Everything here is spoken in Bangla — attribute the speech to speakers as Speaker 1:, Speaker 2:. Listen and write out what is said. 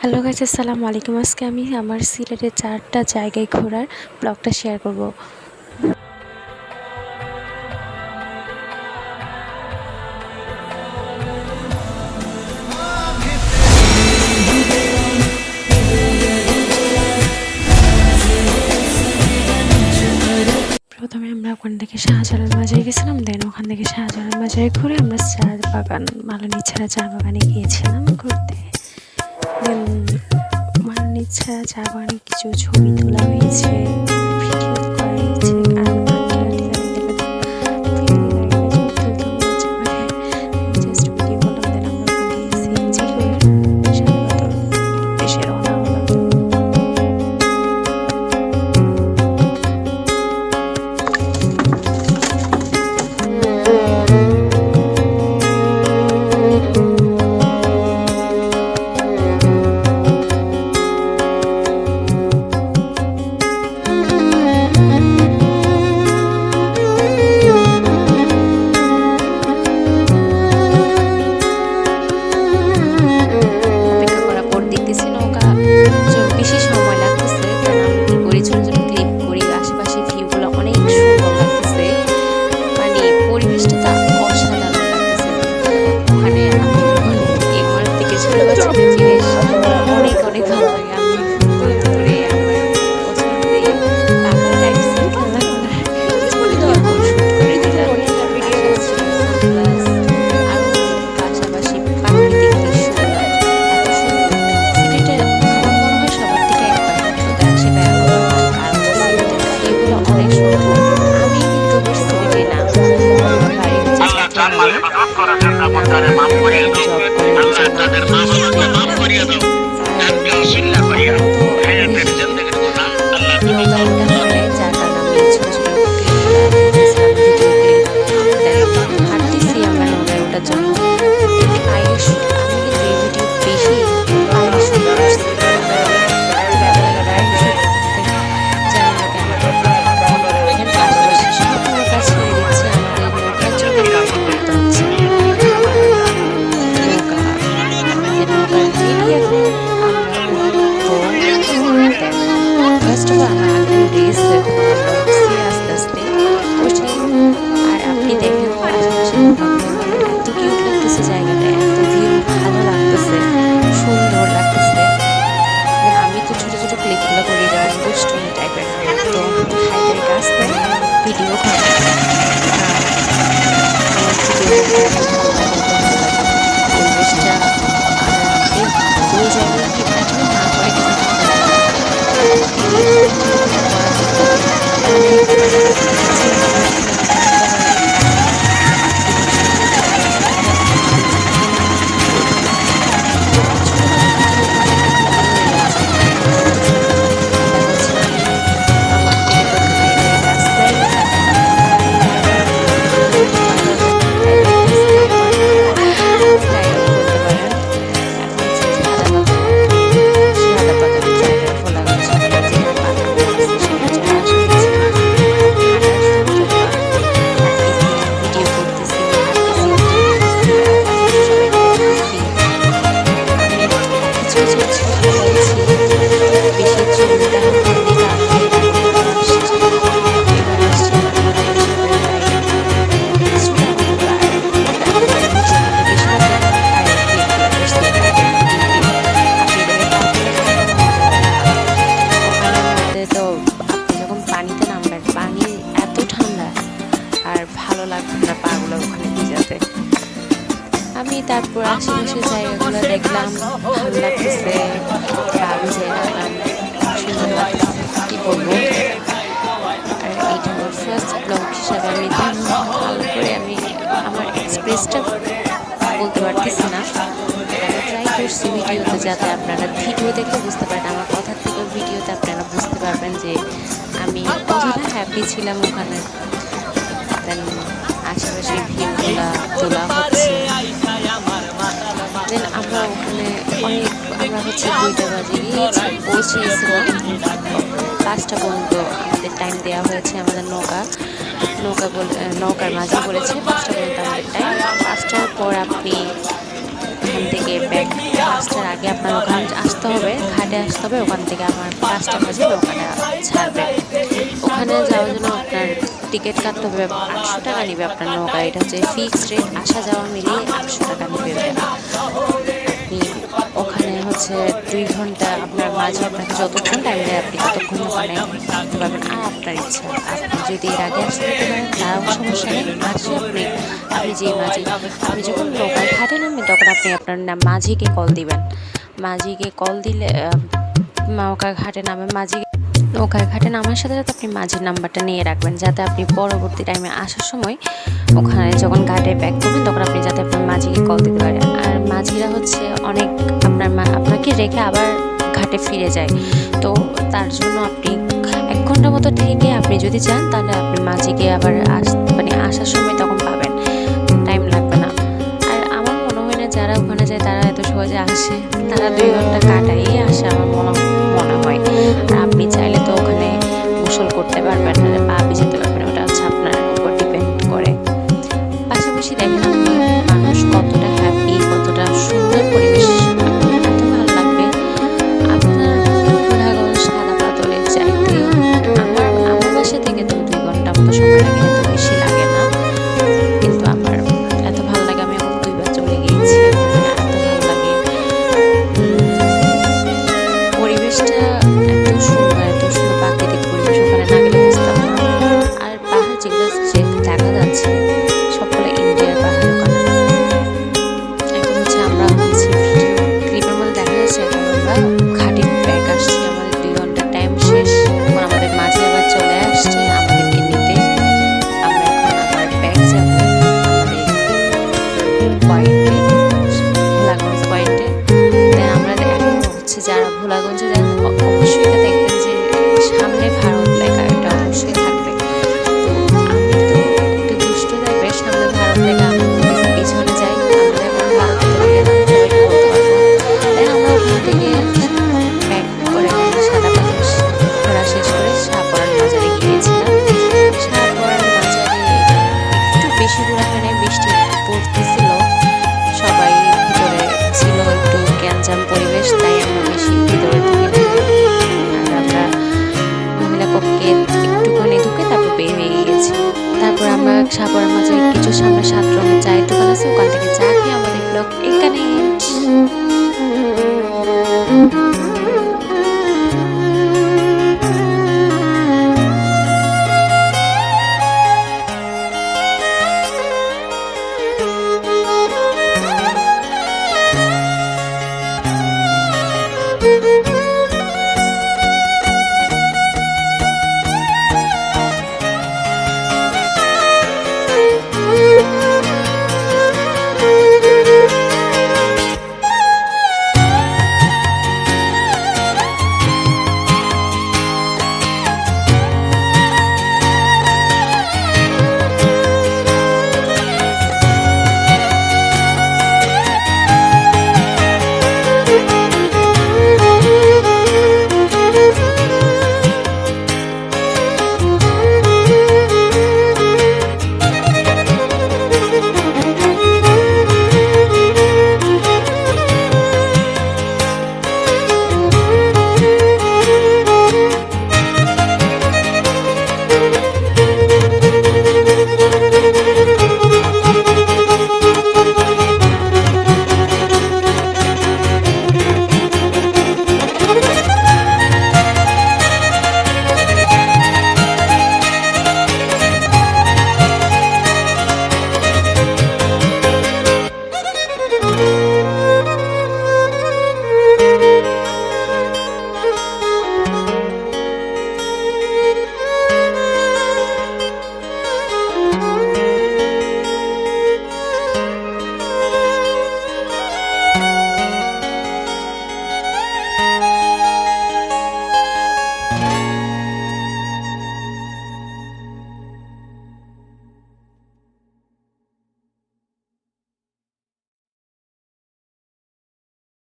Speaker 1: হ্যালো গাইস, আসসালামু আলাইকুম। আজকে আমি আমার সিলেটের 4টা জায়গায় ঘোরার ব্লগটা শেয়ার করব। প্রথমে আমরা ওখান থেকে শাহজালাল মাজারে গেছিলাম, দেন ওখান থেকে শাহজালাল মাজারে ঘুরে আমরা চা বাগান মালনীছাড়া চা বাগানে গিয়েছিলাম ঘুরতে। দেন মালনীছাড়া চা বাগানে কিছু ছবি তোলা হয়েছে, ভিডিও করা হয়েছে। আমি তারপর আশেপাশের জায়গাগুলো দেখলাম, ভালো লাগতেছে, সুন্দর লাগতেছে, কি বলবো। আর এইটা আমার ফার্স্ট ব্লগ হিসাবে আমি ভালো করে আমার এক্সপ্রেসটা বলতে পারতেছি না। আমি ট্রাই করছি ভিডিওতে, যাতে আপনারা ভিডিও দেখে বুঝতে পারেন, আমার কথার থেকে ভিডিওতে আপনারা বুঝতে পারবেন যে আমি কতটা হ্যাপি ছিলাম ওখানে। দেন আশেপাশের ভিউগুলা তোলা হচ্ছে। দেন আমরা ওখানে আমরা 2টা বাজে পৌঁছেছিলাম। 5টা পর্যন্ত আমাদের টাইম দেওয়া হয়েছে। আমাদের নৌকার মাঝি বলেছে 5টা পর্যন্ত আমাদের টাইম। 5টার পর আপনি ওখান থেকে ব্যাগ আসতে আগে আপনার ওখানে আসতে হবে, ঘাটে আসতে হবে। ওখান থেকে আমার 5টা বাজে নৌকাটা ছাড়বে। ওখানে যাওয়ার জন্য আপনার টিকিট কাটতে হবে, 800 টাকা নেবে আপনার নৌকা। এটা হচ্ছে ফিক্সড রেট, আসা যাওয়া মিলিয়ে 800 টাকা নেবে ওটা। আপনি ওখানে হচ্ছে 2 ঘন্টা আপনার মাঝে আপনাকে যতক্ষণ টাইম দেয় আপনি ততক্ষণ ওখানে থাকতে পারবেন। আর আপনার ইচ্ছা, আপনি যদি এর আগে আসতে পারেন তাও সমস্যা নেই। মাঝে আপনি যে মাঝি, আপনি যখন নৌকায় ঘাটে নামবেন তখন আপনি আপনার মাঝিকে কল দিবেন। মাঝিকে কল দিলে নৌকা ঘাটে নামে মাঝি, নৌকায় ঘাটে নামার সাথে সাথে আপনি মাঝির নাম্বারটা নিয়ে রাখবেন, যাতে আপনি পরবর্তী টাইমে আসার সময় ওখানে যখন ঘাটে ব্যাক করবেন তখন আপনি যাতে আপনার মাঝিকে কল দিতে পারেন। আর মাঝিরা হচ্ছে অনেক আপনাকে রেখে আবার ঘাটে ফিরে যায়, তো তার জন্য আপনি 1 ঘন্টা মতো থেকে আপনি যদি চান তাহলে আপনি মাঝিকে আবার আসার সময় তখন পাবেন, টাইম লাগবে না। আর আমার মনে হয় না যারা ওখানে যায় তারা এত সহজে আসে, তারা 2 ঘন্টা কাটাই আসে আমার মনে হয়। আর আপনি চাইলে তো ওখানে গোসল করতে পারবেন, পা ভিজাতে পারবেন, ওটা হচ্ছে আপনার উপর ডিপেন্ড করে। পাশাপাশি দেখেন আপনি মানুষ কতটা হ্যাপি, কতটা সুন্দর পরিবেশ, এত ভালো লাগবে। আপনার ভোলাগঞ্জ সাদা পাথরে চাইতে আমার বাসা থেকে তো 2 ঘন্টা মতো সময় লাগে, এত বেশি লাগে না। কিন্তু আমার এত ভালো লাগে, আমি এখন 2 বার চলে গিয়েছি, এত ভালো লাগে। পরিবেশটা এত সুন্দর প্রাকৃতিক পরিবেশ, ওখানে না গেলে বুঝতাম না। আর পাহাড় যেগুলো দেখা যাচ্ছে সবগুলো ইন্ডিয়ার পাহাড়। ওখানে এখন হচ্ছে আমরা ক্লিপের মধ্যে দেখা যাচ্ছে এখন আমরা ঘাটে ব্যাক আসছি, আমাদের 2 ঘন্টার টাইম শেষ। এখন আমাদের মাঝে আবার চলে আসছে আমাদেরকে নিতে। আমরা এখন আবার ব্যাক যাব আমাদের পয়েন্টে, ভোলাগঞ্জ পয়েন্টে। দেন আমরা এখন হচ্ছে যারা ভোলাগঞ্জে যান অবশ্যই এটা দেখবেন যে সামনে ভারত লেখা, এটা অবশ্যই থাকবে। তো আমি তো একটু দুষ্ট টাইপের, সামনে ভারত লেখা, আমি পিছনে যাই, আমরা এখন ভারতে চলে গেলাম, সবাইকে বলতে পারবো। দেন আমরা ওখান থেকে ব্যাক করে সাদা পাথর ঘোরা শেষ করে শাহপরান বাজারে গিয়েছিলাম। শাহপরান বাজারে একটু বেশি ঘোরা হয় না, বৃষ্টি পড়তেছিল, সবাই ভিতরে ছিল, একটু গ্যাঞ্জাম পরিবেশ, তাই আমরা বেশি ভিতরে ঢুকি না। আর আমরা মহিলা পক্ষে একটুখানি ঢুকে তারপর বের হয়ে গিয়েছি। তারপর আমরা শাহপরান বাজারে কিছু সামনে 7 রঙের চায়ের দোকান আছে, ওখান থেকে চা খেয়ে আমাদের ব্লগ এখানে।